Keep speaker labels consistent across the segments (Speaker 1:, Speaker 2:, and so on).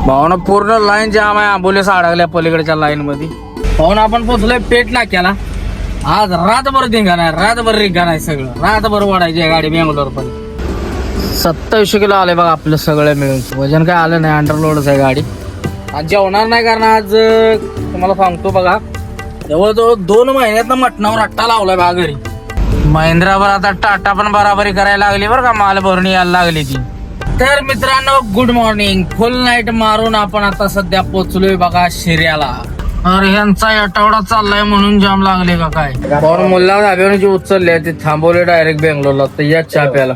Speaker 1: भावना पूर्ण लाईन जाम आहे. आंबोलीस अडकल्या पलीकडच्या लाईन मध्ये. भावना आपण पोहोचलोय पेट नाक्याला. आज रातभर धिंगाणा आहे, रातभर रिंगाणा आहे. सगळं रातभर वाढायची आहे गाडी बेंगलोर पण. 2700 किलो आले बघा आपलं सगळं मिळून. वजन काय आलं नाही, अंडरलोडच आहे गाडी. आज जेवणार नाही कारण आज तुम्हाला सांगतो बघा, जवळजवळ 2 महिन्यात मटणावर अट्टा लावलाय बघा घरी. महिंद्रावर आता टाटा पण बराबरी करायला लागली बरं का, माल भरणी यायला लागली ती. तर मित्रांनो गुड मॉर्निंग. फुल नाईट मारून आपण आता सध्या पोहोचलोय बघा शिर्याला. अरे यांचा आठवडा चाललाय म्हणून जाम लागले का काय. पण मुल्ला धाब्याने जे उचलले ते थांबवले डायरेक्ट बेंगलोरला. तर या चहा प्याला.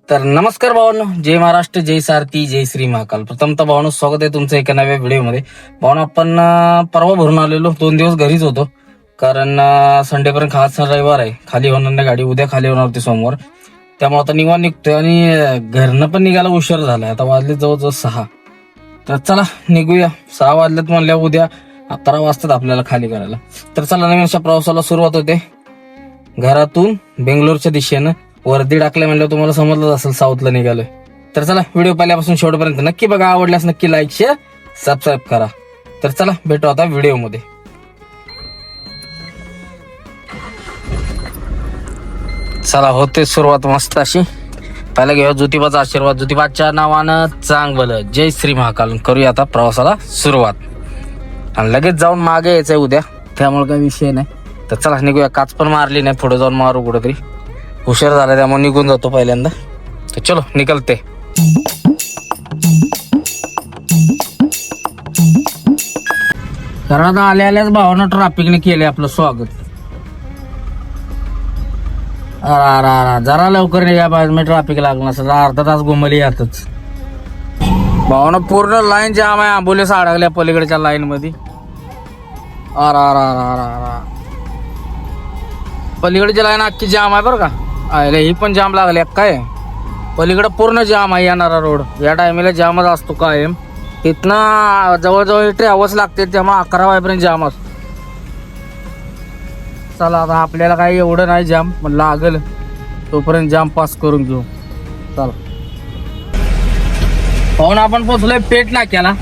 Speaker 1: तर नमस्कार भावांनो, जय महाराष्ट्र, जय सारथी, जय श्री महाकाल. प्रथमतः भावांनो स्वागत आहे तुमचं एका नव्या व्हिडिओमध्ये. भावांनो आपण परवा भरून आलेलो, 2 दिवस घरीच होतो कारण संडेपर्यंत खास रविवार आहे. खाली होणार नाही गाडी, उद्या खाली होणार होती सोमवार. त्यामुळे आता निवांत निघतोय आणि घरनं पण निघायला उशीर झालाय. आता वाजले जवळजवळ 6. तर चला निघूया. 6 वाजलेत म्हणल्या उद्या 11 वाजतात आपल्याला खाली करायला. तर चला नवीन अशा प्रवासाला सुरुवात होते. घरातून बेंगलोरच्या दिशेनं वर्दी टाकल्या म्हणलं तुम्हाला समजलंच असेल, साऊथला निघालोय. तर चला व्हिडिओ पहिल्यापासून शेवटपर्यंत नक्की बघा. आवडल्यास नक्की लाईक शेअर सबस्क्राईब करा. तर चला भेटू आता व्हिडिओमध्ये. चला होते सुरुवात मस्त अशी. पहिला घेऊया ज्योतिबाचा आशीर्वाद. ज्योतिबाच्या नावानं चांग भलं, जय श्री महाकाल. करूया आता प्रवासाला सुरुवात. आणि लगेच जाऊन मागे यायचंय उद्या, त्यामुळे काही विषय नाही. तर चला निघूया. काच पण मारली नाही, पुढे जाऊन मारू कुठेतरी. उशीर झाला त्यामुळे निघून जातो पहिल्यांदा. तर चलो निकलते. कारण आता आल्याच भावानं ट्रॅफिकने केले आपलं स्वागत. अरा जरा लवकर निघा पाहिजे, मी ट्रॅफिक लागणार असं अर्धा तास घुमली यातच. भावानं पूर्ण लाईन जाम आहे. आंबोलीस अडकल्या पलीकडच्या लाईन मध्ये. अरा पलीकडची लाईन अख्खी जाम आहे बरं का. आयला ही पण जाम लागली काय. पलीकडे पूर्ण जाम आहे. येणारा रोड या टायमिंगला जामच असतो कायम. तिथनं जवळजवळ ट्रॅव्हल्स लागते, त्यामुळे 11 वाजेपर्यंत जाम असतो. चला आता आपल्याला काही एवढं नाही जाम, पण लागल तोपर्यंत जाम पास करून घेऊ. चला पाहून आपण पोहोचलोय पेट नाक्याला.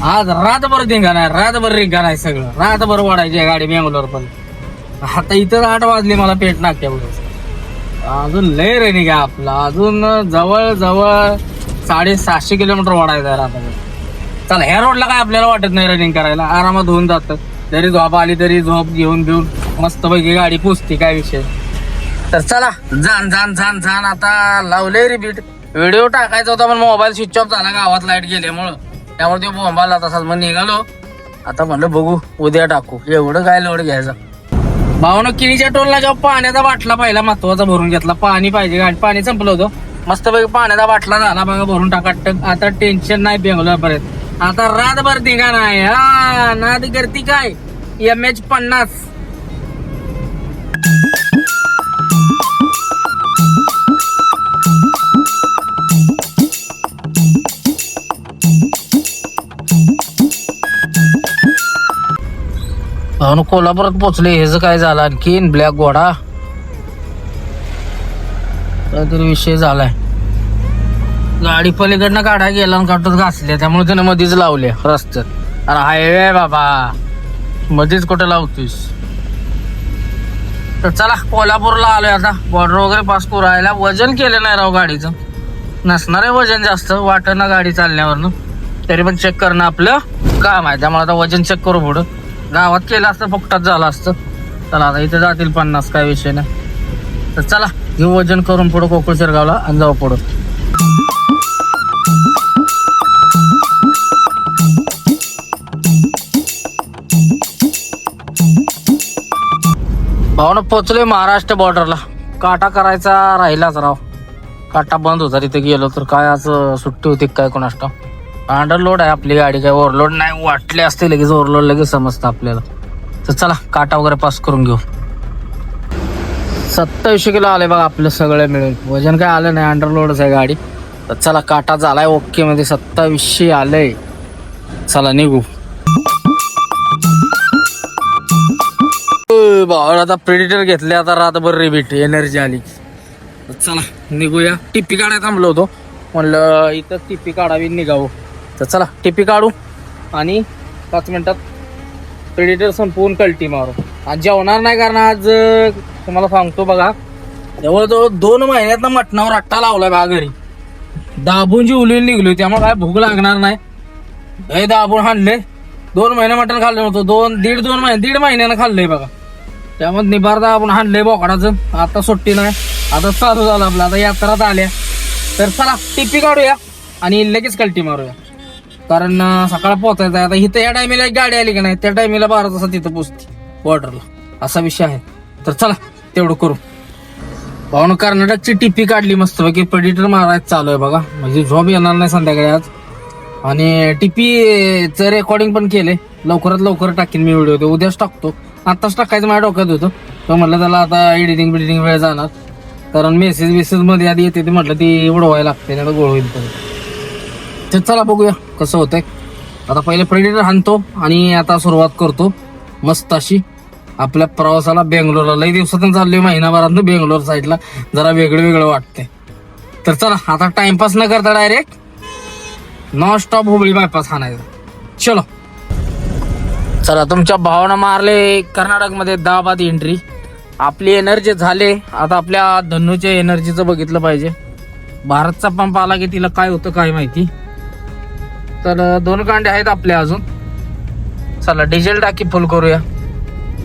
Speaker 1: आज रातभर धिंगाणा आहे, रातभर रिंगाणा आहे. सगळं रातभर वाढायची आहे गाडी बेंगलोर पण. आता इथं 8 वाजले मला पेट नाक्यावर. अजून लय रनिंग आहे आपला. अजून जवळ 750 किलोमीटर वाढायचं आहे रातभर. चला ह्या रोडला काय आपल्याला वाटत नाही रनिंग करायला, आरामात होऊन जातं. जरी झोप आली तरी झोप घेऊन मस्त पैकी गाडी पुसते, काय विषय. तर चला जाण आता लावले रिपीट. व्हिडिओ टाकायचा होता पण मोबाईल स्विच ऑफ झाला गावात लाईट गेल्यामुळं, त्यामुळे ते मोबाईल तसाच मग निघालो. आता म्हणलं बघू उद्या टाकू, एवढं काय लोड घ्यायचा. भावना किनीच्या टोलला जेव्हा पाण्याचा बाटला पहिला महत्वाचा भरून घेतला. पाणी पाहिजे, गाडी पाणी संपलं होतं. मस्त पैकी पाण्याचा बाटला झाला बघा भरून टाकाटक. आता टेन्शन नाही बेंगलोर पर्यंत. आता रातभर धिंगाणा आहे. हा नाद करती काय MH50. कोल्हापुरात पोहोचले. हेच काय झालं आणखीन ब्लॅक घोडा काहीतरी विषय झालाय. गाडी पलीकडनं काढा गेला आणि काढत घासले, त्यामुळे त्यानं मध्येच लावले रस्त्यात. अरे हायवे बाबा, मध्येच कुठे लावतोस. तर चला कोल्हापूरला आलोय आता. बॉर्डर वगैरे पास करू राहिला. वजन केलं नाही राव गाडीचं. नसणार आहे वजन जास्त, वाटणं गाडी चालण्यावरनं. तरी पण चेक करणं आपलं काम आहे, त्यामुळे आता वजन चेक करू. पुढं गावात केलं असतं फुकटात झालं असतं. चला आता इथे जातील 50, काय विषय नाही. तर चला घेऊ वजन करून पुढं कोकळ शिरगावला आणि जाऊ पुढं. भावना पोचलोय महाराष्ट्र बॉर्डरला. काटा करायचा राहिलाच राव. काटा बंद होता तिथे गेलो तर काय आज सुट्टी होती काय कोणास ठाऊक. अंडरलोड आहे आपली गाडी, काय ओव्हरलोड नाही. वाटले असते लगेच ओव्हरलोड लगेच समजतं आपल्याला. तर चला काटा वगैरे पास करून घेऊ. 2700 किलो आले बघा आपलं सगळं मिळून. वजन काय आलं नाही, अंडरलोडच आहे गाडी. तर चला काटा झालाय ओके मध्ये. 2700 आलंय. चला निघू. भावाला आता प्रेडिटर घेतले. आता रातभर रिबीट एनर्जी आली. चला निघूया. टिप्पी काढायला थांबलो होतो, म्हणलं इथं टिप्पी काढावी निघावं. तर चला टिप्पी काढू आणि 5 मिनिटात प्रेडिटर संपवून कल्टी मारू. आज जेवणार नाही कारण आज तुम्हाला सांगतो बघा, जवळजवळ 2 महिन्यात मटणावर अट्टा लावलाय बघा घरी. दाबून जी उलून निघली त्यामुळे काय भूक लागणार नाही. हे दाबून हाणले. 2 महिने मटण खाल्लं नव्हतं. दीड महिन्यानं खाल्लंय बघा. त्यामध्ये निबारदा आपण हाणलंय बोकडाचं. आता सुट्टी नाही, आता चालू झालं आपलं. आता यात्रात आल्या तर चला टिप्पी काढूया आणि लगेच कल्टी मारूया. कारण सकाळ पोहोचायचं आहे. आता इथं या टायमीला एक गाडी आली की नाही, त्या टायमीला 12 तासात तिथं पोचते बॉर्डरला. असा विषय आहे. तर चला तेवढं करू. भावना कर्नाटकची टिप्पी काढली मस्त पैकी. प्रेडिटर मारायचं चालू आहे बघा. म्हणजे झोप येणार नाही संध्याकाळी आज. आणि टिपीचं रेकॉर्डिंग पण केले. लवकरात लवकर टाकीन मी व्हिडिओ. ते उद्याच टाकतो. आत्ताच टाकायचं माझ्या डोक्यात होतं. तर म्हटलं त्याला आता एडिटिंग वेळ जाणार. कारण मेसेज मध्ये आधी येते ते म्हटलं ती उडवायला लागते, नाही तर गोळ होईल. तर चला बघूया कसं होतंय. आता पहिले प्रेडिटर हाणतो आणि आता सुरुवात करतो मस्त अशी आपल्या प्रवासाला बेंगलोरला. लई दिवसातून चाललोय महिनाभरात बेंगलोर साईडला. जरा वेगळं वाटतंय. तर चला आता टाइमपास न करता direct non stop Hubli bypass हाणायचा. चलो चला. तुमच्या भावना मारले कर्नाटकमध्ये 10 बाद एंट्री. आपली एनर्जी झाले. आता आपल्या धन्नूच्या एनर्जीचं बघितलं पाहिजे. भारतचा पंप आला की तिला काय होतं काय माहिती. तर 2 कांडे आहेत आपल्या अजून. चला डिझेल टाकी फुल करूया.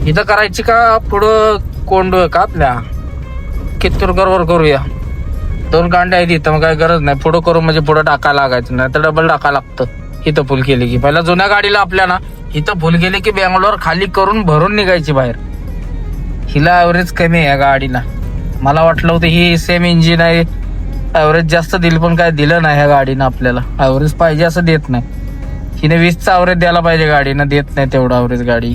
Speaker 1: इथं करायची का पुढं कोंड का आपल्या कित्तूरकर करूया. 2 कांडे आहेत इथं, मग काय गरज नाही. पुढं करू म्हणजे पुढं टाकायला लागायचं नाही तर डबल टाकायला लागतं. इथं फुल केली की पहिला जुन्या गाडीला आपल्या ना इथं फुल केले की बेंगलोर खाली करून भरून निघायची बाहेर. हिला ॲव्हरेज कमी आहे या गाडीला. मला वाटलं होतं ही सेम इंजिन आहे, ॲव्हरेज जास्त दिलं, पण काय दिलं नाही ह्या गाडीनं आपल्याला. ॲव्हरेज पाहिजे असं देत नाही. हिने 20चा ॲव्हरेज द्यायला पाहिजे गाडीनं, देत नाही तेवढं ॲव्हरेज गाडी.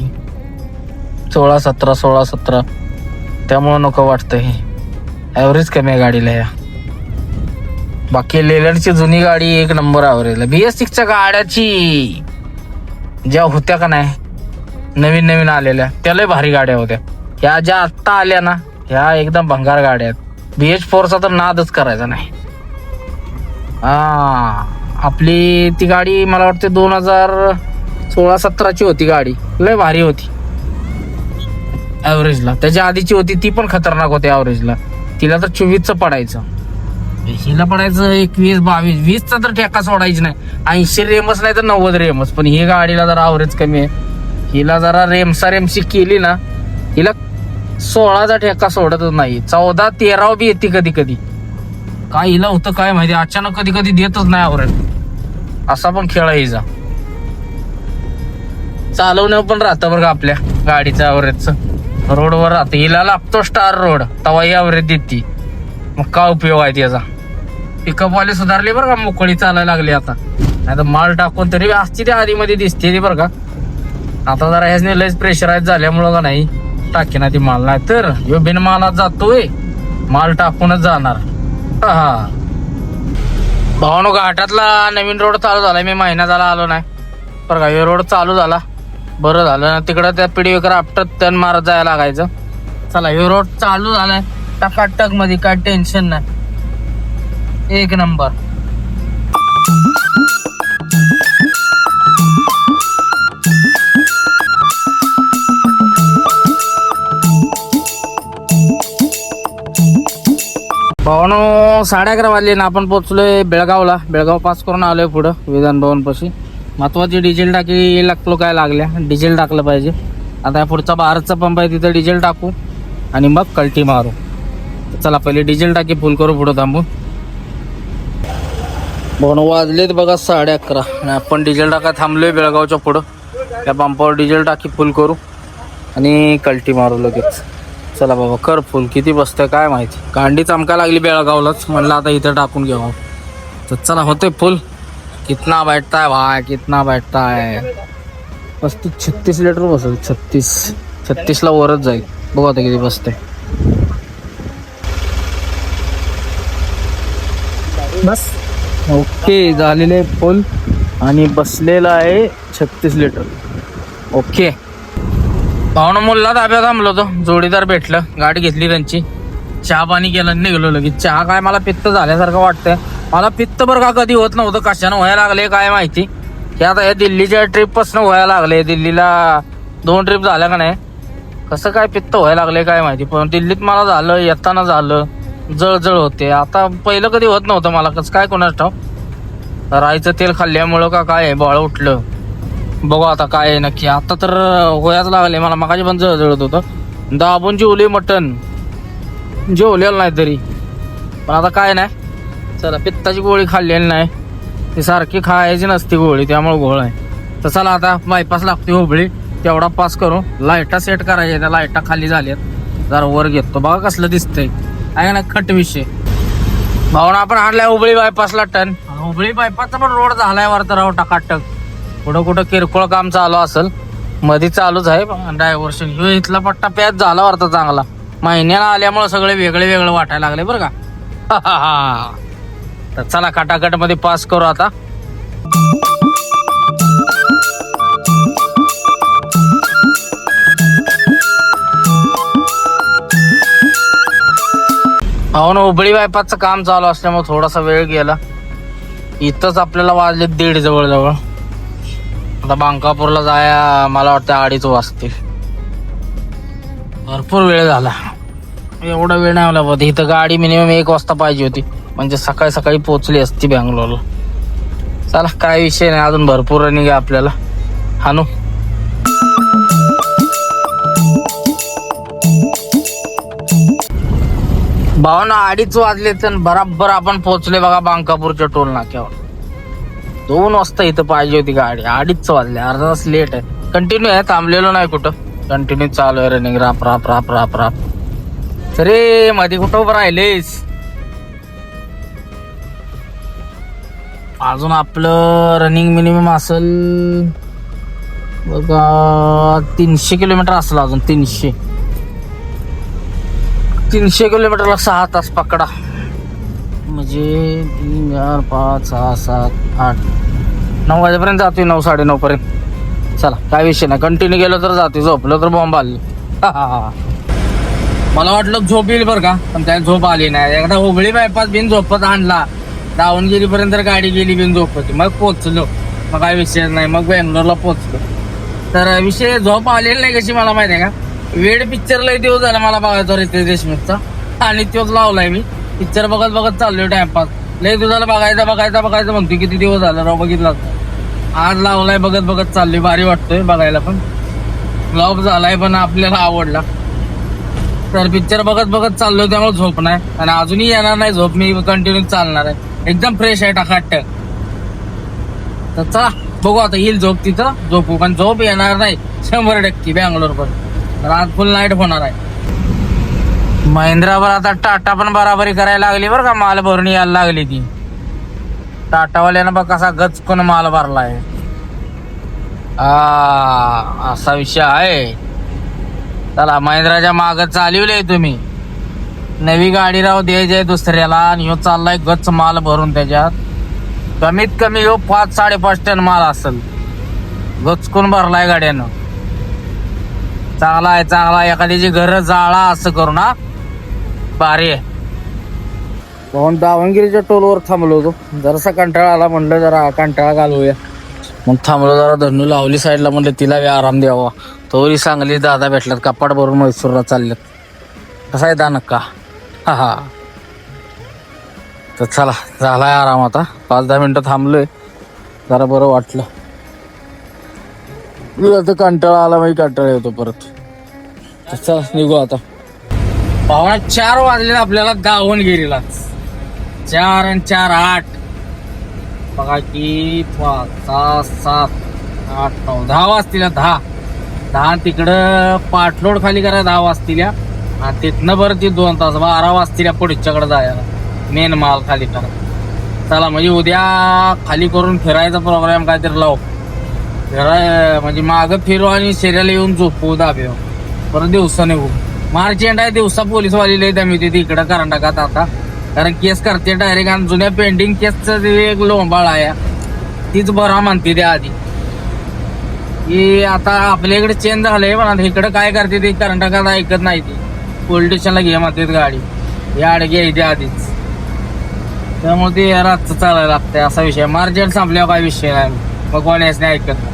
Speaker 1: 16-17 त्यामुळं नको वाटतं. हे ॲव्हरेज कमी आहे गाडीला ह्या. बाकी लेलरची जुनी गाडी 1 नंबर ॲव्हरेजला. BS6च्या गाड्याची ज्या होत्या का नाही नवीन आलेल्या त्या लय भारी गाड्या होत्या. ह्या ज्या आत्ता आल्या ना ह्या एकदम भंगार गाड्या आहेत. BH4चा तर नादच करायचा नाही. आपली ती गाडी मला वाटते 2016-17ची होती गाडी. लय भारी होती ॲव्हरेजला. त्याच्या आधीची होती ती पण खतरनाक होती ॲव्हरेजला. तिला तर 24चं पडायचं. हिला पडायचं 21-22. 20चा तर ठेका सोडायची नाही. 80 रेमस नाही तर 90 रेमस. पण ही गाडीला जरा ॲव्हरेज कमी आहे. हिला जरा रेमसी केली ना हिला 16चा ठेका सोडतच नाही. 14-13 बी येते कधी कधी. काय हिला होतं काय माहिती, अचानक कधी देतच नाही ॲव्हरेज. असा पण खेळ आहे हिचा. चालवण्यावर पण राहतं बरं का आपल्या गाडीचं ॲव्हरेजचं. रोडवर राहतं. हिला लागतो स्टार रोड तवा ही ॲव्हरेज देते. मग काय उपयोग आहे त्याचा. पिकअपवाले सुधारले बरं का, मोकळी चालायला लागली आता. नाही तर माल टाकून तरी असती त्या आधीमध्ये दिसते ती बरं का. आता जरा ह्याने लयच प्रेशराईज झाल्यामुळं का नाही टाकी ना ती माल. नाही तर ह्यो बिन मालात जातोय, माल टाकूनच जाणार. हा भावानो घाटातला नवीन रोड चालू झालाय. मी महिना झाला आलो नाही बरं का. हे रोड चालू झाला बरं झालं. तिकडं त्या पिढीवर आफ्टर टर्न मारत जायला लागायचं. चला हे रोड चालू झालाय टकाटक मध्ये, काय टेन्शन नाही. 1 नंबर. भावानो 11:30 वाजले ना आपण पोहोचलोय बेळगावला. बेळगाव पास करून आलोय पुढं विधान भवन पाशी. महत्वाची डिझेल टाकी लागलो काय लागल्या. डिझेल टाकलं पाहिजे. आता या पुढचा भारतचा पंप आहे तिथं डिझेल टाकू आणि मग कल्टी मारू. चला पहिले डिझेल टाकी फुल करू, पुढं थांबू. बघून वाजलेत बघा 11:30 आणि आपण डिझेल टाका थांबलोय बेळगावच्या पुढं. त्या पंपावर डिझेल टाकी फुल करू आणि कल्टी मारू लगेच. चला बाबा कर फुल. किती बसतंय काय माहिती, कांडी चमका लागली बेळगावलाच, म्हणलं आता इथं टाकून घ्यावं. तर चला होते फुल. कितना बैठता है भाई, कितना बैठता है. 36 लिटर बसेल. 36ला वरच जाईल. बघू आता किती बसते. बस ओके झालेले फुल आणि बसलेला आहे 36 लिटर. ओके पाहुणा मुलला ताब्यात थांबलो होतो, जोडीदार भेटलं, गाडी घेतली त्यांची, चहा पाणी केलं, निघलो लगेच. चहा काय मला पित्त झाल्यासारखं वाटतंय. मला पित्त बरं का कधी होत नव्हतं, कशानं व्हायला लागले काय माहिती. की आता या दिल्लीच्या ट्रिपपासून व्हायला लागले. दिल्लीला 2 ट्रिप झाल्या का नाही, कसं काय पित्त व्हायला लागले काय माहिती. पण दिल्लीत मला झालं, येताना झालं, जळजळ होते. आता पहिलं कधी होत नव्हतं मला, कसं काय कोणाच ठाव. राईचं तेल खाल्ल्यामुळं का काय बाळ उठलं. बघू आता काय आहे नक्की. आता तर होयाच लागले मला. मगाशी पण जळजळत होतं. दाबून जेवले मटण, जेवलेलं नाही तरी. पण आता काय नाही, चला पित्ताची गोळी खाल्लेली नाही, ती सारखी खायची नसती गोळी, त्यामुळे गोळ आहे. तर चला आता बायपास लागते हुबळी, तेवढा पास करू. लाईटा सेट करायच्या, त्या लाईटा खाली झाल्यात, जरा वर घेतो. बघा कसलं दिसतंय आहे ना खट विषय. भावना आपण आणलाय हुबळी बायपासला टन. हुबळी बायपासचा पण रोड झालाय वरता राव टाकाटक. कुठं कुठं किरकोळ काम चालू असेल, मध्ये चालूच आहे. डायव्हर्शन ह्यो इथला पट्टा पॅच झाला वरता चांगला. महिन्याला आल्यामुळे सगळे वेगळे वेगळे वाटायला लागले बरं का. तर चला खटाखट मध्ये पास करू आता. हो ना, हुबळी बायपासचं काम चालू असल्यामुळे थोडासा वेळ गेला. इथंच आपल्याला वाजले 1:30 जवळजवळ. आता बांकापूरला जाया मला वाटतं 2:30 वाजतील. भरपूर वेळ झाला. एवढा वेळ नाही मला. इथं गाडी मिनिमम 1 वाजता पाहिजे होती, म्हणजे सकाळी सकाळी पोहोचली असती बँगलोरला. चला काय विषय नाही, अजून भरपूर रनिंग आहे आपल्याला. हानू भावना 2:30 वाजले तर बराबर आपण पोहोचले बघा बांकापूरच्या टोल नाक्यावर. 2 वाजता इथं पाहिजे होती गाडी, 2:30 वाजले. अर्धा तास लेट आहे. कंटिन्यू आहे, थांबलेलो नाही कुठं, कंटिन्यू चालू आहे रनिंग. राप राप राप राप राप. अरे मध्ये कुठं उभं राहिलेस. अजून आपलं रनिंग मिनिमम असेल बघा 300 किलोमीटर असेल अजून. 300 किलोमीटरला 6 तास पकडा, म्हणजे 3, 4, 5, 6, 7, 8, 9 वाजेपर्यंत जातोय. 9, 9:30 पर्यंत. चला काय विषय नाही, कंटिन्यू गेलो तर जाते, झोपलो तर बॉम्ब आली. मला वाटलं झोप येईल बरं का, पण त्या झोप आली नाही. एकदा हुबळी बायपास बिन झोपत आणला, दावणगिरीपर्यंत गाडी गेली बिन झोपती, मग पोचलो. मग काय विषय नाही, मग बेंगलोरला पोचलो. तर विषय झोप आलेला नाही कशी मला माहिती आहे का. वेड पिक्चर लय दिवस झाला मला बघायचा रितेश देशमुखचा, आणि तोच लावलाय मी. पिक्चर बघत बघत चाललोय टाइमपास. लय दिवसाला बघायचं म्हणतोय. किती दिवस झाला राव बघितला, आज लावलाय बघत बघत चाललोय. भारी वाटतोय बघायला, पण फ्लॉप झालाय पण आपल्याला आवडला. तर पिक्चर बघत बघत चाललोय, त्यामुळे झोप नाही. आणि अजूनही येणार नाही झोप, मी कंटिन्यू चालणार आहे. एकदम फ्रेश आहे टाकाट. तर चला बघू आता येईल झोप, तिथं झोपू. पण झोप येणार नाही 100% बँगलोर पण. तर आज फुल नाईट होणार आहे. महिंद्रावर आता टाटा पण बराबरी करायला लागली बरं का. माल भरून यायला लागली ती. टाटावाल्यानं बघ कसा गचकून माल भरलाय. असा विषय आहे. चला महिंद्राच्या माग चालवलंय तुम्ही. नवी गाडी राव द्यायची आहे दुसऱ्याला, आणि ह्यो चाललाय गच माल भरून. त्याच्यात कमीत कमी ह्यो 5-5.5 टन माल असेल. गचकून भरलाय गाड्यानं. चांगला आहे, चांगला आहे. एखाद्याची घर जाळा असं करू ना, भारी आहे. म्हणून दावणगिरीच्या टोलवर थांबलो होतो. जरासा कंटाळा आला, म्हणलं जरा कंटाळा घालवूया. मग थांबलो जरा. धनू लावली साईडला, म्हणलं तिला बी आराम द्यावा. तोरी सांगली दादा भेटल्यात, कपाट भरून मैसूरला चालल्यात. कसा आहे दानक्का. हा तर चला झालाय आराम. आता 5-10 मिनिटं थांबलोय, जरा बरं वाटलं. कंटाळा आला, मग कंटाळा येतो परत. तर चला निघू आता. 4:15 वाजले आपल्याला दावणगिरीलाच. 4 आणि 4 8 बघा की 5 6 7 8 9 10 वाजतील. 10 तिकडं पाठलोड खाली करा 10 वाजतील. आणि तिथनं बरं ती 2 तास 12 वाजतील पुढच्याकडे जायला मेन माल खाली करा. चला म्हणजे उद्या खाली करून फिरायचा प्रोग्राम काहीतरी लावू. म्हणजे मागं फिरू आणि शेऱ्याला येऊन झोपू दाबे परत दिवसा निघू. मार्च एंड आहे दिवसा पोलीसवाली लई दमी होती इकडं कर्नाटकात आता. कारण केस करते डायरेक्ट. आणि जुन्या पेंडिंग केसचं एक लोंबाळ आहे तीच बरा म्हणते त्या आधी की आता आपल्या इकडे चेंज झालंय. पण इकडे काय करते ते कर्नाटकात ऐकत नाही. ती पोलीस स्टेशनला घे म्हणते गाडी या घ्यायची आधीच. त्यामुळे ते रातचं चालायला लागतंय असा विषय. मार्जिन संपल्यावर काय विषय नाही मग कोणाच नाही ऐकत.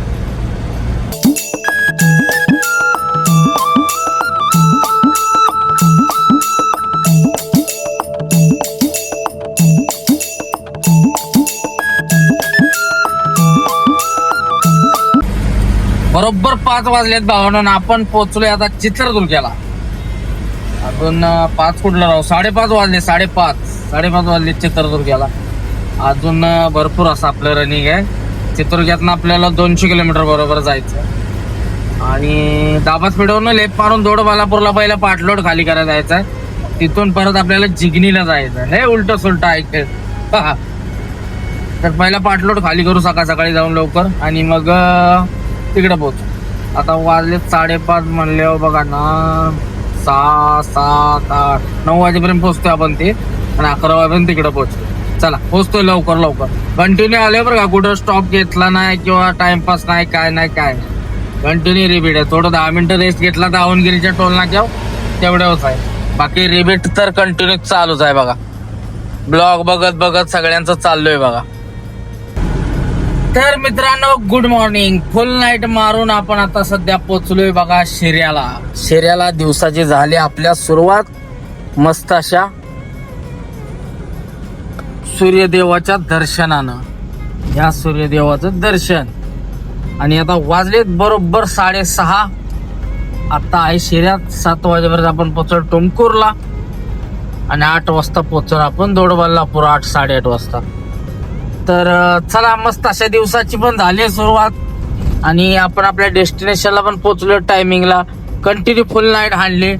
Speaker 1: बरोबर 5 वाजलेत भावानं. आपण पोहोचलोय आता चित्रदुर्ग्याला. अजून 5 कुठला राहू 5:30 वाजले. 5:30 वाजले चित्रदुर्ग्याला. अजून भरपूर असं आपलं रनिंग आहे. चित्रदुर्ग्यातनं आपल्याला 200 किलोमीटर बरोबर जायचं. आणि दाबा स्पीडवरून लेप मारून दोडबालापूरला पहिला पाठलोड खाली करायला जायचं. तिथून परत आपल्याला जिगनीला जायचं. हे उलट सुलट ऐकत तर पहिला पाठलोड खाली करू सकाळी जाऊन लवकर. आणि मग तिकडे पोहोचू. आता वाजले 5:30 म्हणल्यावर बघा ना 6 7 8 9 वाजेपर्यंत पोहोचतोय आपण ते. आणि 11 वाजेपर्यंत तिकडे पोहोचतो. चला पोहोचतोय लवकर. कंटिन्यू आले बरं का. कुठं स्टॉप घेतला नाही किंवा टाइमपास नाही काय कंटिन्यू रिपीट आहे. थोडं 10 मिनिटं रेस्ट घेतला दावणगिरीच्या टोल नाक्यावर तेवढ्याच आहे. बाकी रिपीट तर कंटिन्यू चालूच आहे बघा. ब्लॉग बघत सगळ्यांचं चाललोय बघा. तर मित्रांनो गुड मॉर्निंग. फुल नाईट मारून आपण आता सध्या पोचलोय बघा शेऱ्याला. दिवसाची झाली आपल्या सुरुवात मस्त अशा सूर्यदेवाच्या दर्शनानं. या सूर्यदेवाचं दर्शन. आणि आता वाजलेत बरोबर 6:30. आता आहे शेऱ्यात. 7 वाजेपर्यंत आपण पोचलो टुमकुरला. आणि 8 वाजता पोचलो आपण दोडबल्लापूर 8 8:30 वाजता. तर चला मस्त अशा दिवसाची पण झाली सुरुवात. आणि आपण आपल्या डेस्टिनेशनला पण पोचलो टायमिंगला. कंटिन्यू फुल नाईट हाणली.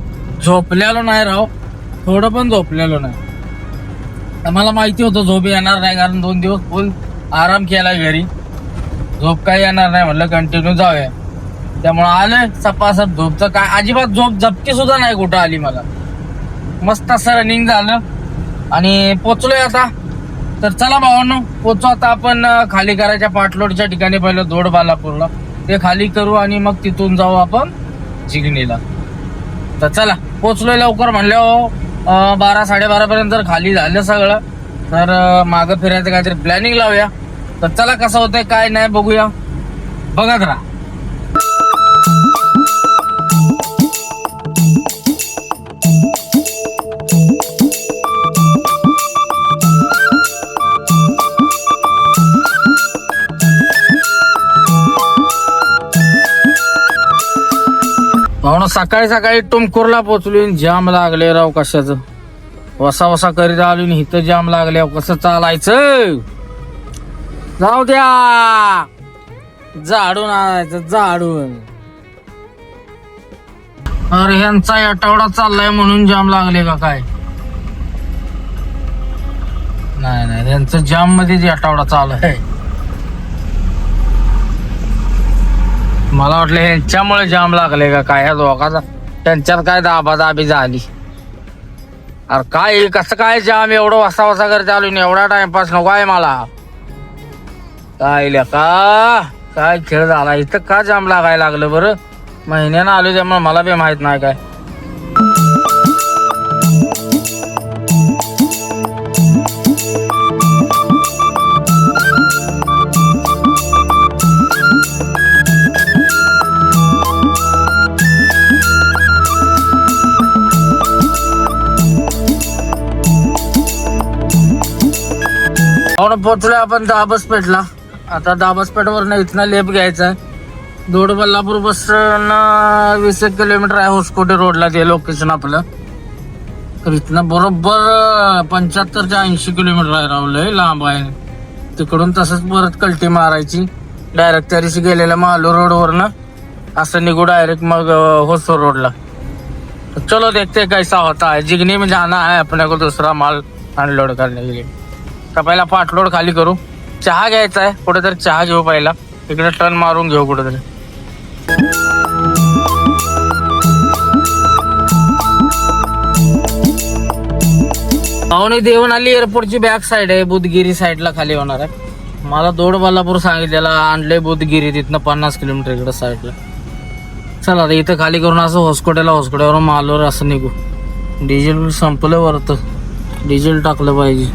Speaker 1: झोपलेलो नाही राव. थोडं पण झोपलेलो नाही. मला माहिती होतं झोप येणार नाही. कारण 2 दिवस फुल आराम केला घरी. झोप काय येणार नाही म्हणलं कंटिन्यू जाऊया. त्यामुळे आलोय सपासप. झोपचं काय अजिबात झोप झपकी सुद्धा नाही कुठं आली मला. मस्त असं रनिंग झालं आणि पोचलोय आता. तर चला भावांनो पोचू आता आपण खाली करायच्या पाठलोडच्या ठिकाणी. पहिलं दोडबालापूरला ते खाली करू आणि मग तिथून जाऊ आपण जिगणीला. तर चला पोचलोय लवकर म्हणल्यावर 12 12:30 पर्यंत जर खाली झालं सगळं तर मागं फिरायचं काहीतरी प्लॅनिंग लावूया. तर चला कसं होतंय काय नाही बघूया. बघत राहा. सकाळी टुमकुरला पोचलो. जाम लागले राव कशाचं. वसा करीत आलो. इथं जाम लागले. कसं चालायचं. जाऊ द्या झाडून आणायचं झाडून. अरे ह्यांचा आठवडा चाललाय म्हणून जाम लागले का काय. नाही ह्यांचं जाम मध्ये आठवडा चालू आहे. मला वाटलं ह्यांच्यामुळे जाम लागले का काय. ह्या दोघांचा त्यांच्यात काय दाबादाबी झाली. अरे काय कसं काय जाम एवढं वसा कर चालू. एवढा टाइमपास नको आहे मला. काय काय खेळ झाला इथं. का जाम लागायला लागलं बरं. महिन्यानं आलो त्यामुळे मला बी माहित नाही काय. पोचलोय आपण दाबसपेठला. आता दाबसपेठवर इथनं लेप घ्यायचा. दोडबल्लापूर बस 20 किलोमीटर आहे. होसकोटे रोडला ते लोकेशन आपलं. तर इथनं बरोबर 75 ते 80 किलोमीटर आहे राव, लय लांब आहे. तिकडून तसंच परत कल्टी मारायची डायरेक्ट त्या दिवशी गेलेल्या मालूर रोडवरनं असं निघू डायरेक्ट मग होसर रोडला. चलो देखते कैसा होता है. जिगनी में जाना है अपने को, दुसरा माल अनलोड करने के लिए. तर पहिला पाठलोड खाली करू. चहा घ्यायचा आहे कुठेतरी, चहा घेऊ पहिला. इकडे टर्न मारून घेऊ कुठेतरी. पाहुणे देवनाली एअरपोर्टची बॅक साईड आहे, बुधगिरी साईडला खाली होणार आहे. मला दोडबल्लापूर सांगितलेला, आणलंय बुधगिरी तिथनं 50 किलोमीटर इकडे साईडला. चला आता इथं खाली करून असं होसकोट्यावरून मालवर असं निघू. डिझेल संपलं वरतं, डिझेल टाकलं पाहिजे.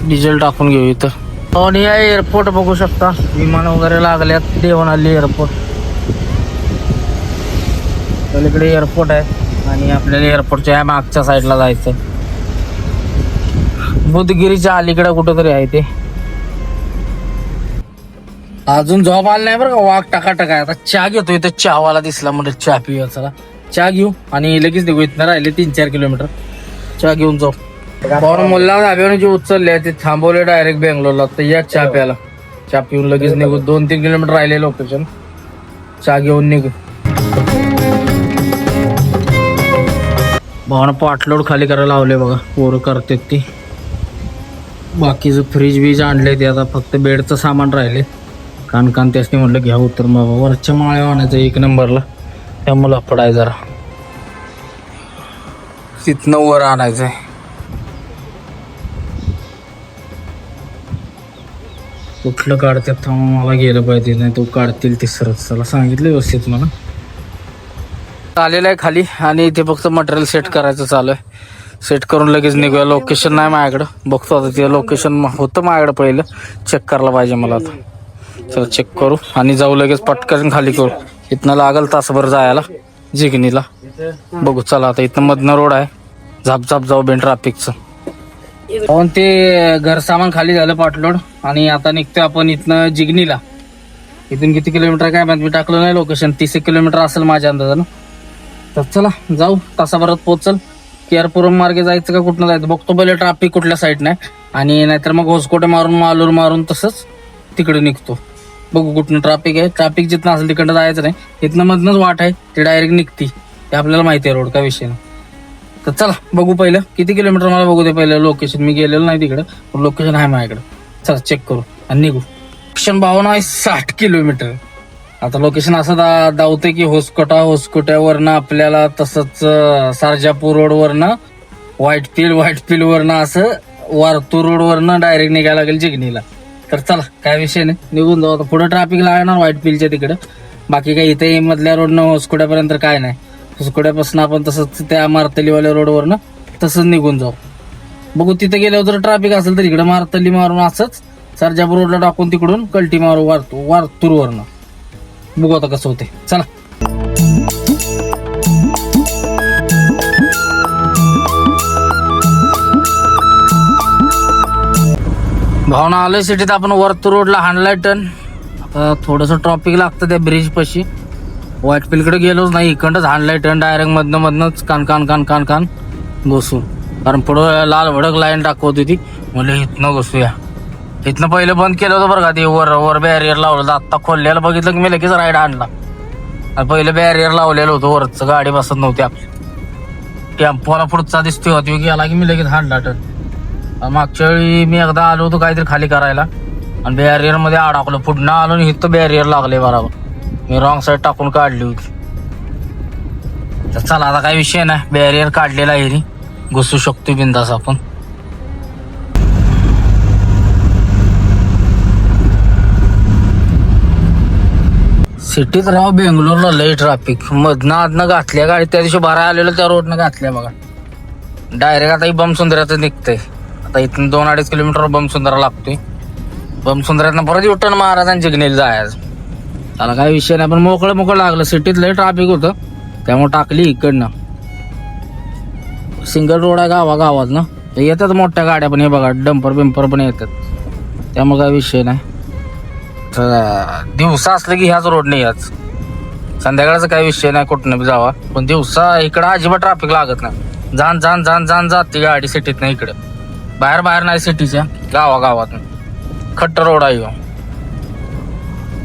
Speaker 1: डिझेल टाकून घेऊ इथं. आणि या एअरपोर्ट बघू शकता, विमान वगैरे लागल्यात. देवनाली एअरपोर्ट पलीकडे एअरपोर्ट आहे आणि आपल्याला एअरपोर्टच्या या मागच्या साईडला जायचं. बुधगिरीच्या अलीकडे कुठंतरी आहे ते. अजून झोप आला नाही बरं का, वाघ टकाटक आहे. आता चहा घेतो इथं, चहावाला दिसला म्हणजे चहा पिऊया. चला चहा घेऊ आणि लगेच निघू. इथनं राहिले 3-4 किलोमीटर, चहा घेऊन जाऊ. पवन मुल्ला धाब्याने जे उचलले ते थांबवले डायरेक्ट बेंगलोरला. तर या चहा प्यायला, चहा पिऊन लगेच निघू. 2-3 किलोमीटर राहिले लोकेशन, चहा घेऊन निघू. भावना पाठलोड खाली करायला लावले बघा, पोरं करतात ती. बाकीचं फ्रीज बीज आणले ते, आता फक्त बेडचं सामान राहिले. कान त्यासनी म्हटलं घ्या उतर बाबा. वरच्या माळ्या आणायचं 1 नंबरला, त्यामुळं पडाय जरा तिथनं वर आणायचंय. कुठलं काढतात मला गेलं पाहिजे, नाही तो काढतील तिसरंच. त्याला सांगितलं व्यवस्थित मला. आलेलं आहे खाली आणि इथे फक्त मटेरियल सेट करायचं चालू आहे. सेट करून लगेच निघूया. लोकेशन नाही माझ्याकडं, बघतो आता. ते लोकेशन होतं माझ्याकडं, पहिलं चेक करायला पाहिजे मला. आता चला चेक करू आणि जाऊ लगेच पटकन खाली करू. इथनं लागल तासभर जायला जिगनीला. बघू चला आता. इथनं मधनं रोड आहे, झाप जाऊ बिन ट्रॅफिकचं. पण ते घर सामान खाली झालं पाठलोड आणि आता निघतोय आपण इथनं जिगनीला. इथून किती किलोमीटर काय माहिती, मी टाकलं नाही लोकेशन. 30 किलोमीटर असेल माझ्या अंदाजानं. तर चला जाऊ, तासाभरात पोहोचल. केअरपुरम मार्गे जायचं का कुठनं जायचं बघतो पहिले, ट्रॅफिक कुठल्या साईड नाही. आणि नाहीतर मग होसकोटे मारून मालूर मारून तसंच तिकडे निघतो. बघू कुठनं ट्रॅफिक आहे. ट्रॅफिक जिथनं असेल तिकडनं जायचं नाही. इथनं मधनच वाट आहे, ते डायरेक्ट निघती. ते आपल्याला माहिती आहे रोड, काय विषय नाही. तर चला बघू पहिलं किती किलोमीटर, मला बघू दे पहिलं लोकेशन. मी गेलेलो नाही तिकडे, पण लोकेशन आहे माझ्याकडे. चला चेक करू आणि निघू. लोकेशन भावना आहे 60 किलोमीटर. आता लोकेशन असं दावतंय की होसकोट्यावरनं आपल्याला तसंच सरजापूर रोडवरनं व्हाईट फील्ड वरनं असं वारतूर रोडवरनं डायरेक्ट निघायला लागेल जिगनीला. तर चला काय विषय नाही, निघून जाऊ. आता पुढे ट्रॅफिक लागणार व्हाईट फील्डच्या तिकडं. बाकी काही इथे मधल्या रोडनं होसकोट्यापर्यंत काय नाही. होसकोट्यापासून आपण तसंच त्या मारतलीवाल्या रोडवरनं तसंच निघून जाऊ. बघू तिथे गेल्यावर जर ट्रॅफिक असेल तर इकडे मारतली मारून असंच सरजापूर रोडला टाकून तिकडून कल्टी मारू वारतूरवरनं. बघू आता कसं होते. चला भावना आलोय सिटीत आपण. वरतूर रोडला हाणलाय टर्न. आता थोडंसं ट्रॉफिक लागतं त्या ब्रिज पाशी. व्हाईट फील्डकडे गेलोच नाही, इकडंच हाणलाय टर्न डायरेक्ट मधनंच कान घुसून. कारण पुढं लाल भडक लाईन दाखवत होती, म्हणजे इथनं घुसूया. इथनं पहिलं बंद केलं होतं बरं का, ते वर बॅरियर लावलं. आत्ता खोललेलं बघितलं की मी लगेच राईड आणला. पहिलं बॅरियर लावलेलं होतं वरचं, गाडी बसत नव्हती आपली. टेम्पोला पुढचा दिसते होती, गेला की मी लगेच हाणला टर्न. मागच्या वेळी मी एकदा आलो होतो काहीतरी खाली करायला आणि बॅरियर मध्ये अडकलो. पुढनं आलो आणि इथं बॅरियर लागले बरोबर. मी रॉंग साईड टाकून काढली होती. तर चला आता काही विषय नाही, बॅरियर काढलेला आहे, घुसू शकतो बिंदास आपण. सिटीत राव बेंगलोरला लय ट्रॅफिक. मधनं घातल्या गाडी. त्या दिवशी भरायला आलेलो त्या रोडनं घातल्या बघा डायरेक्ट. आता ही बमसुंदराचं निघतंय. आता इथून 2-2.5 किलोमीटर बमसुंदरा लागतोय. बमसुंदरातनं परत युटर्न महाराजांच्या जिगनीला जायचं. त्याला काही विषय नाही, पण मोकळं लागलं. सिटीत लय ट्रॅफिक होतं त्यामुळे टाकली इकडनं. सिंगल रोड आहे गावात ना, येतात मोठ्या गाड्या पण. हे बघा डंपर पण येतात, त्यामुळे काही विषय नाही. दिवसा असलं की ह्याच रोड नाही, ह्याच संध्याकाळचा काही विषय नाही, कुठनं बी जावा. पण दिवसा इकडं अजिबात ट्रॅफिक लागत नाही. जाण जाण जाण जाण जाते गाडी सिटीत नाही इकडे, बाहेर बाहेर नाही सिटीच्या, गावागावातून खट्ट रोड आहे ह्यो.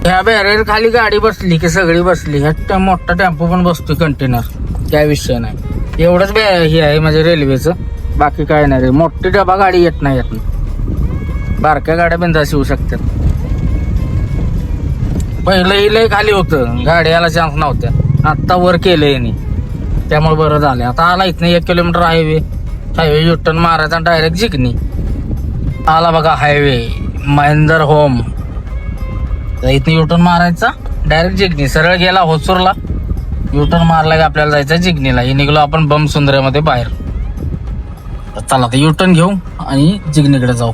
Speaker 1: ह्या बॅरेल खाली गाडी बसली की सगळी बसली. ह्या मोठा टेम्पो पण बसतोय कंटेनर, काय विषय नाही. एवढंच हे आहे म्हणजे रेल्वेचं, बाकी काय नाही रे. मोठी डबा गाडी येत नाही यातून, बारक्या गाड्या बिंदास येऊ शकतात. पहिलं लय खाली होतं, गाडी यायला चान्स नव्हत्या. आत्ता वर केलं यांनी, त्यामुळे बरं झालं. आता आला इथनं 1 किलोमीटर हायवे युटर्न मारायचा डायरेक्ट जिगनी. आला बघा हायवे महेंदर होम, इथं युटर्न मारायचा डायरेक्ट जिगनी. सरळ गेला होसूरला, युटर्न मारला की आपल्याला जायचं जिगनीला. हे निघलो आपण बमसुंदऱ्यामध्ये बाहेर. चला आता युटर्न घेऊ आणि जिगनीकडे जाऊ.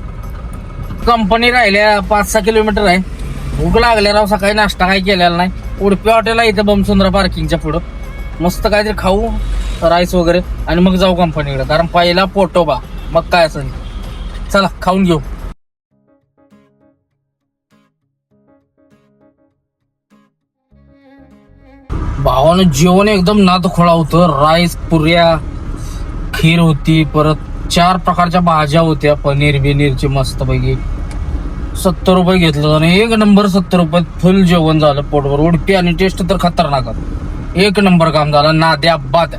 Speaker 1: कंपनी राहिल्या 5-6 किलोमीटर आहे. भूक लागल्या राव, सकाळी नाश्ता काही केलेला नाही. उडपी हॉटेल आहे इथं बमसुंदरा पार्किंगच्या पुढं. मस्त काहीतरी खाऊ, राईस वगैरे, आणि मग जाऊ कंपनीकडे. कारण पहिला पोटोबा, मग काय असेल. चला खाऊन घेऊ. भावानं जेवण एकदम नादखोळा होतं. राईस, पुऱ्या, खीर होती, परत 4 प्रकारच्या भाज्या होत्या, पनीर बिनीरची मस्त पैकी. 70 रुपये घेतलं आणि 1 नंबर. 70 रुपयात फुल जेवण झालं पोटभर. उडपी आणि टेस्ट तर खतरनाक, 1 नंबर काम झालं. नाद्या बाद.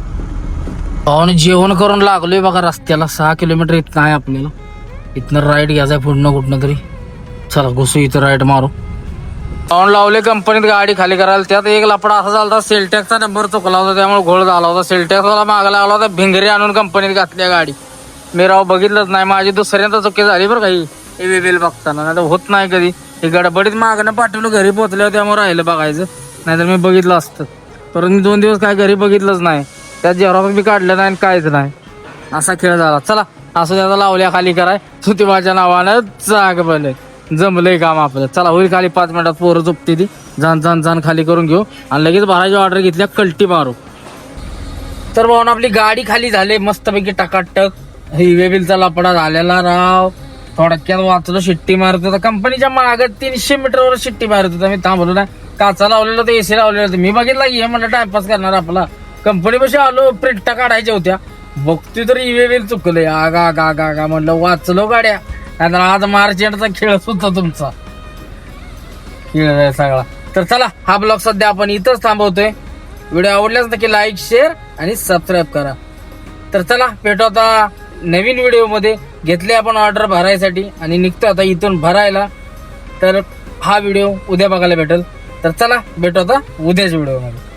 Speaker 1: भावानं जेवण करून लागलोय बघा रस्त्याला. 6 किलोमीटर इथं आहे आपल्याला. इथनं राईड घ्यायचा पुढनं कुठनं तरी. चला घुसू इथं, राईड मारू. पाऊन लावले कंपनीत गाडी खाली करायला. त्यात एक लफडा असा झाला होता, सेल्टॅक्सचा नंबर चुकला होता, त्यामुळे घोळ झाला होता. सेल्टॅक्सवाला मागा लागला होता, भिंगरी आणून कंपनीत घातल्या गाडी. मी राव बघितलंच नाही. माझी दुसऱ्यांदा चुकी झाली बरं काही हे बिल बघताना, नाही तर होत नाही कधी. हे गडबडीत मागणं पाठवलं, घरी पोहोचल्यावर त्यामुळे राहिलं बघायचं, नाहीतर मी बघितलं असतं. परत मी 2 दिवस काय घरी बघितलंच नाही. त्यात जेव्हा मी काढलं नाही, काहीच नाही. असा खेळ झाला. चला असं त्याचा लावल्या खाली कराय, सुती माझ्या नावानं जाग भले. जमलंय काम आपलं. चला होईल खाली 5 मिनिटात. पोरं झोपते ती. जाण खाली करून घेऊ आणि लगेच भरायची ऑर्डर घेतल्या, कल्टी मारू. तर भाऊन आपली गाडी खाली झाली मस्तपैकी टकाटक. हिवे बिलचा लपडा झालेला राव. थोडक्यात वाचलो. शिट्टी मारत होता कंपनीच्या मागे, 300 मीटरवर शिट्टी मारत होता. मी थांबलो ना, काचा लावलेला होता, एसी लावलेला होता. मी बघितला की हे म्हणलं टाइमपास करणार आपला. कंपनी पाशी आलो, प्रिंटा काढायच्या होत्या. बघतोय तर हिवे बिल चुकलंय. आगा गा गा गा म्हणलं वाचलो गाड्या. आज मार्चचा खेळ सुद्धा तुमचा खेळ आहे सगळा. तर चला हा ब्लॉग सध्या आपण इथंच थांबवतोय. व्हिडिओ आवडल्यास नक्की लाईक, शेअर आणि सबस्क्राईब करा. तर चला भेटू आता नवीन व्हिडिओ मध्ये. घेतले आपण ऑर्डर भरायसाठी आणि निघतो आता इथून भरायला. तर हा व्हिडिओ उद्या बघायला भेटेल. तर चला भेटू आता उद्याच्या व्हिडिओ मध्ये.